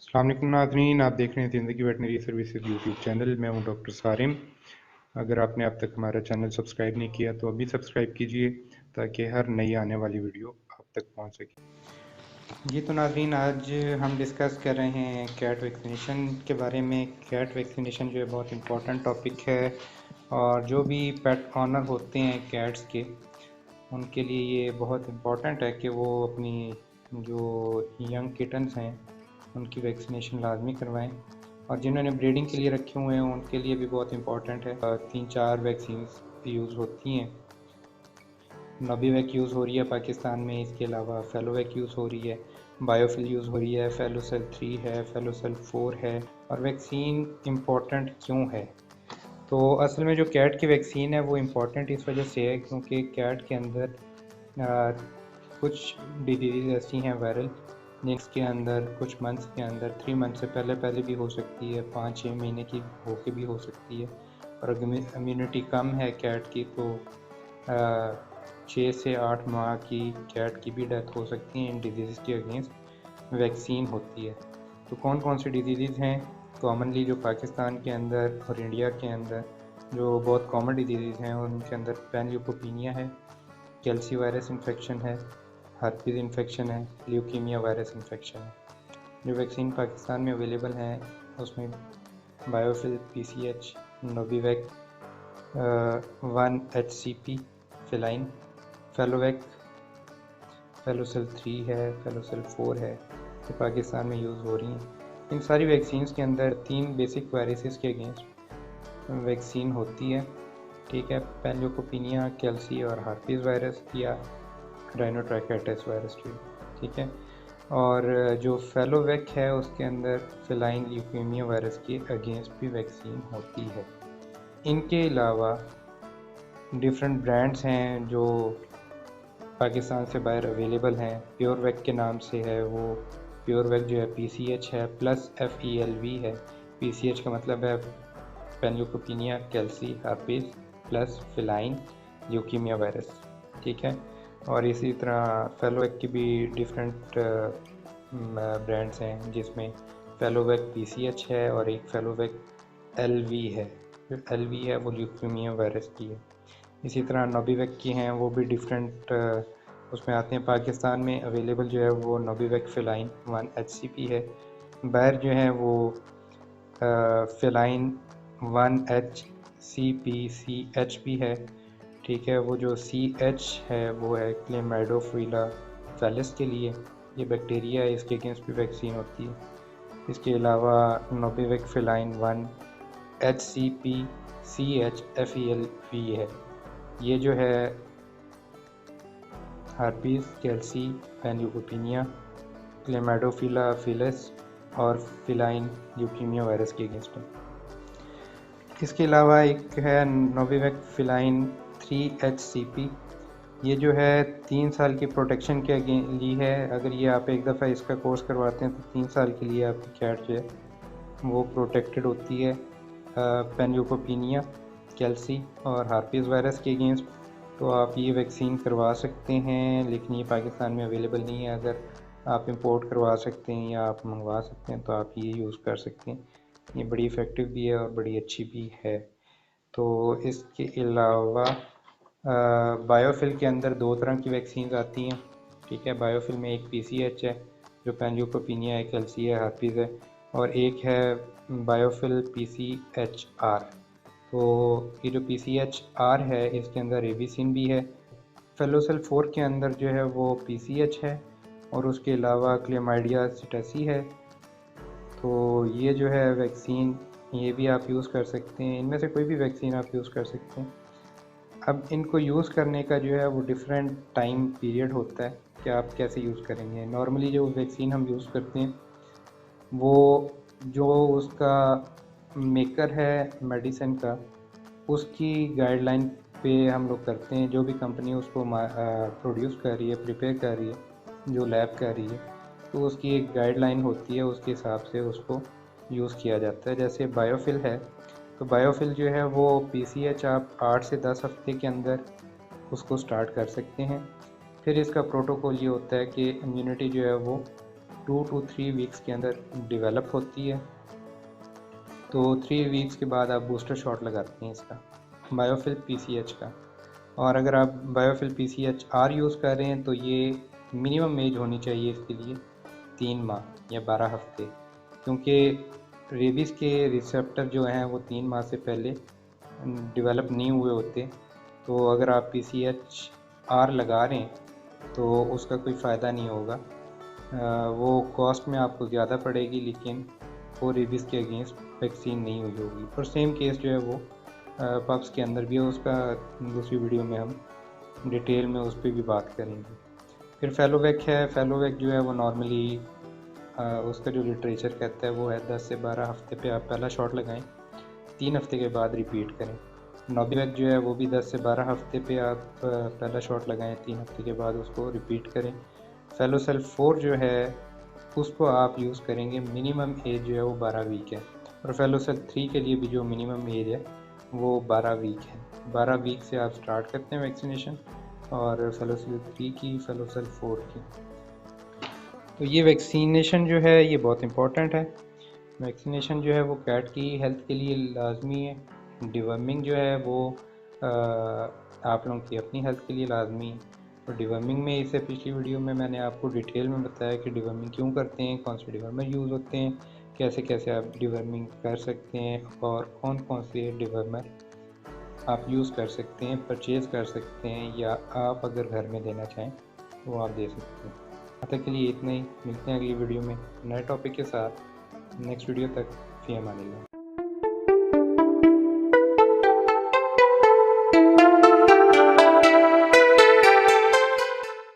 अस्सलाम वालेकुम नाज़रीन, आप देख रहे हैं ज़िंदगी वेटनरी सर्विसेज यूट्यूब चैनल। मैं हूं डॉक्टर सारिम। अगर आपने अब तक हमारा चैनल सब्सक्राइब नहीं किया तो अभी सब्सक्राइब कीजिए ताकि हर नई आने वाली वीडियो आप तक पहुंच सके। जी तो नाज़रीन, आज हम डिस्कस कर रहे हैं कैट वैक्सीनेशन के बारे में। कैट वैक्सीनेशन जो है बहुत इम्पोर्टेंट टॉपिक है और जो भी पेट ऑनर होते हैं कैट्स के, उनके लिए ये बहुत इम्पोर्टेंट है कि वो अपनी जो यंग किटन्स हैं उनकी वैक्सीनेशन लाजमी करवाएं। और जिन्होंने ब्रीडिंग के लिए रखे हुए हैं उनके लिए भी बहुत इम्पोर्टेंट है। 3-4 वैक्सीन यूज़ होती हैं। नोबीवैक यूज़ हो रही है पाकिस्तान में, इसके अलावा फेलोवैक यूज़ हो रही है, बायोफिल यूज़ हो रही है, फेलोसेल 3 है, फेलोसेल 4 है। और वैक्सीन इम्पोर्टेंट क्यों है? तो असल में जो कैट की वैक्सीन है वो इम्पोर्टेंट इस वजह से है क्योंकि कैट के अंदर कुछ डिजीज़ ऐसी हैं वायरल जिसके अंदर कुछ मंथ्स के अंदर 3 मंथ से पहले भी हो सकती है, 5-6 महीने की होके भी हो सकती है। और अगर इम्यूनिटी कम है कैट की तो 6 से 8 माह की कैट की भी डेथ हो सकती है। इन डिजीज़ के अगेंस्ट वैक्सीन होती है। तो कौन कौन सी डिजीज़ हैं कॉमनली जो पाकिस्तान के अंदर और इंडिया के अंदर जो बहुत कॉमन डिजीज़ हैं, उनके अंदर पैनल्यूकोपिनिया है, कैल्सी वायरस इन्फेक्शन है, हर्पीज इन्फेक्शन है, ल्यूकीमिया वायरस इन्फेक्शन है। जो वैक्सीन पाकिस्तान में अवेलेबल हैं उसमें बायोफिल, PCH, नोबीवैक, 1HCP, फिलाइन, फेलोवैक, फेलोसेल 3 है, फेलोसेल 4 है, ये पाकिस्तान में यूज़ हो रही हैं। इन सारी वैक्सीन्स के अंदर 3 बेसिक वायरसेस के अगेंस्ट वैक्सीन होती है। ठीक है, पैनल्यूकोपिनिया, कैल्सी और हार्पीज वायरस या राइनोट्राइकाइटिस वायरस भी। ठीक है, और जो फेलोवैक है उसके अंदर फिलाइन ल्यूकेमिया वायरस के अगेंस्ट भी वैक्सीन होती है। इनके अलावा डिफरेंट ब्रांड्स हैं जो पाकिस्तान से बाहर अवेलेबल हैं। प्योरवैक के नाम से है वो। प्योरवैक जो है PCH है प्लस FELV है। PCH का मतलब है पैनल्यूकोपिनिया, कैल्सी, हार्पीज प्लस फिलाइन ल्यूकीमिया वायरस। ठीक है, और इसी तरह फेलोवैक की भी डिफरेंट ब्रांड्स हैं जिसमें फेलोवैक PCH है और एक फेलोवैक LV है। जो LV है वो ल्यूकीमिया वायरस की है। इसी तरह नोबीवैक की हैं, वो भी डिफरेंट उसमें आते हैं। पाकिस्तान में अवेलेबल जो है वो नोबीवैक फिलाइन 1HCP है। बाहर जो है वो फिलाइन 1HCP CH भी है। ठीक है, वो जो CH है वो है क्लेमाइडोफिला फैलिस के लिए, ये बैक्टीरिया है, इसके अगेंस्ट भी वैक्सीन होती है। इसके अलावा नोबीवैक फिलाइन 1HCP CH FELV है। ये जो है हार्पीज, कैल्सी, पैनल्यूकोपिनिया, क्लेमाइडोफिला फैलिस और फिलाइन ल्यूकीमिया वायरस के अगेंस्ट है। इसके अलावा एक है नोबीवैक फिलाइन 3HCP। ये जो है 3 साल की प्रोटेक्शन के लिए है। अगर ये आप एक दफ़ा इसका कोर्स करवाते हैं तो 3 साल के लिए आपकी कैट जो है वो प्रोटेक्टेड होती है पैनल्यूकोपिनिया, कैल्सी और हार्पीज वायरस के अगेंस्ट। तो आप ये वैक्सीन करवा सकते हैं, लेकिन ये पाकिस्तान में अवेलेबल नहीं है। अगर आप इंपोर्ट करवा सकते हैं या आप मंगवा सकते हैं तो आप ये यूज़ कर सकते हैं। ये बड़ी इफ़ेक्टिव भी है और बड़ी अच्छी भी है। तो इसके अलावा बायोफिल के अंदर 2 तरह की वैक्सीन आती हैं। ठीक है, बायोफिल में एक PCH है जो पैनल्यूकोपिनिया है, कैल्सी है, हार्पीज है, और एक है बायोफिल PCHR। तो ये जो PCHR है इसके अंदर रेबीसिन भी है। फेलोसेल 4 के अंदर जो है वो PCH है और उसके अलावा क्लेमाइडिया सिटेसी है। तो ये जो है वैक्सीन, ये भी आप यूज़ कर सकते हैं। इनमें से कोई भी वैक्सीन आप यूज़ कर सकते हैं। अब इनको यूज़ करने का जो है वो डिफरेंट टाइम पीरियड होता है कि आप कैसे यूज़ करेंगे। नॉर्मली जो वैक्सीन हम यूज़ करते हैं वो जो उसका मेकर है मेडिसिन का, उसकी गाइडलाइन पे हम लोग करते हैं। जो भी कंपनी उसको प्रोड्यूस कर रही है, प्रिपेयर कर रही है, जो लैब कर रही है, तो उसकी एक गाइडलाइन होती है, उसके हिसाब से उसको यूज़ किया जाता है। जैसे बायोफिल है तो बायोफिल जो है वो PCH आप 8 से 10 हफ्ते के अंदर उसको स्टार्ट कर सकते हैं। फिर इसका प्रोटोकॉल ये होता है कि इम्यूनिटी जो है वो 2 to 3 वीक्स के अंदर डेवलप होती है। तो 3 वीक्स के बाद आप बूस्टर शॉट लगाते हैं इसका, बायोफिल PCH का। और अगर आप बायोफिल PCH आर यूज़ कर रहे हैं तो ये मिनिमम एज होनी चाहिए इसके लिए 3 माह या 12 हफ्ते, क्योंकि रेबीज़ के रिसेप्टर जो हैं वो 3 माह से पहले डेवलप नहीं हुए होते। तो अगर आप PCH आर लगा रहे हैं तो उसका कोई फ़ायदा नहीं होगा। वो कॉस्ट में आपको ज़्यादा पड़ेगी, लेकिन वो रेबीज़ के अगेंस्ट वैक्सीन नहीं हुई होगी। और सेम केस जो है वो पप्स के अंदर भी है, उसका दूसरी वीडियो में हम डिटेल में उस पर भी बात करेंगे। फिर फेलोवैक है। फेलोवैक जो है वो नॉर्मली उसका जो लिटरेचर कहता है वो है 10 से 12 हफ्ते पे आप पहला शॉट लगाएं, 3 हफ्ते के बाद रिपीट करें। नोविवैक जो है वो भी 10 से 12 हफ्ते पे आप पहला शॉट लगाएं, 3 हफ्ते के बाद उसको रिपीट करें। फेलोसेल 4 जो है उसको आप यूज़ करेंगे, मिनिमम एज जो है वो 12 वीक है। और फेलोसेल 3 के लिए भी जो मिनिमम एज है वो 12 वीक है। 12 वीक से आप स्टार्ट करते हैं वैक्सीनेशन, और फेलोसेल 3 की, फेलोसेल 4 की। तो ये वैक्सीनेशन जो है ये बहुत इम्पोर्टेंट है। वैक्सीनेशन जो है वो कैट की हेल्थ के लिए लाजमी है। डिवर्मिंग जो है वो आप लोगों की अपनी हेल्थ के लिए लाजमी है। और डिवर्मिंग में इससे पिछली वीडियो में मैंने आपको डिटेल में बताया कि डिवर्मिंग क्यों करते हैं, कौन से डिवर्मर यूज़ होते हैं, कैसे कैसे आप डिवर्मिंग कर सकते हैं, और कौन कौन से डिवर्मर आप यूज़ कर सकते हैं, परचेज़ कर सकते हैं, या आप अगर घर में देना चाहें तो आप दे सकते हैं। अब तक के लिए इतना ही, मिलते हैं अगली वीडियो में नए टॉपिक के साथ। नेक्स्ट वीडियो तक फ़ी अमान अल्लाह।